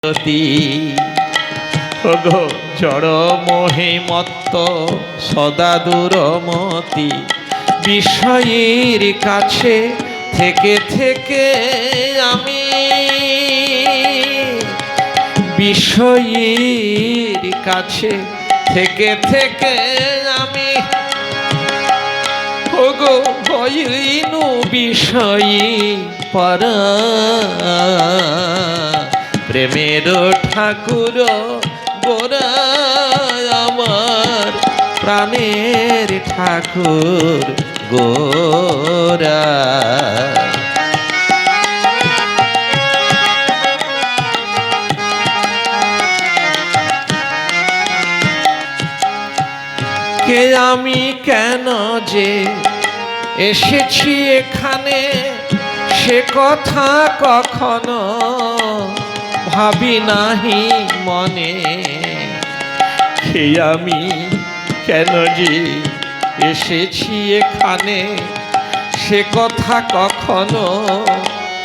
গো জড় মোহে মত্ত সদা দূরমতি, বিষয়ের কাছে থেকে থেকে আমি বিষয়ের কাছে থেকে থেকে আমি ওগো হইনু বিষয়ী পরা। প্রেমের ঠাকুর গোরা আমার প্রাণের ঠাকুর গোরা। কে আমি কেন যে এসেছি এখানে সে কথা কখনো ভাবি নাহি মনে। কে আমি কেন যে এসেছি এখানে সে কথা কখনো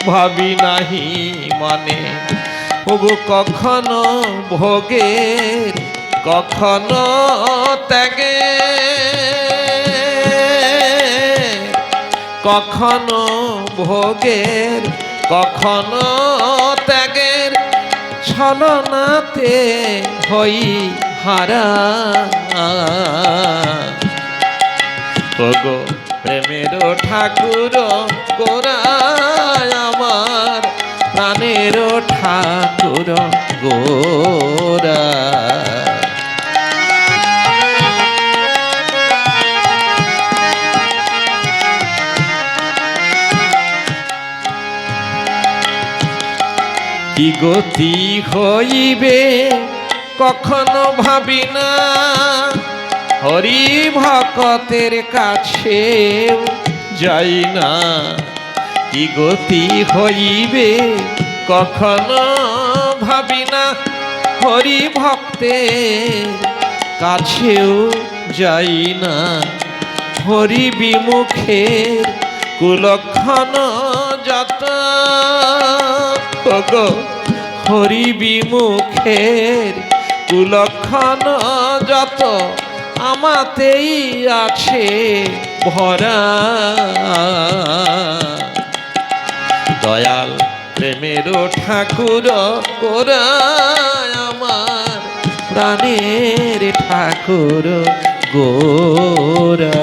ভাবি নাহি মনে। ওগো কখনো ভোগের কখনো ত্যাগে, কখনো ভোগের কখনো ত্যাগের ছলনাতে হই হারা। ওগো প্রেমের ঠাকুর গোরা আমার প্রাণের ঠাকুর গোরা। কি গতি হইবে কখনো ভাবি না, হরি ভকতের কাছে যাই না। কি গতি হইবে কখনো ভাবি না, হরি ভক্তের কাছেও যাই না। হরি বিমুখের কুলক্ষণ যত, হরি বিমুখের কুলক্ষণ যত আমাতেই আছে ভরা। দয়াল প্রেমের ঠাকুর গোরা আমার প্রাণের ঠাকুর গোরা।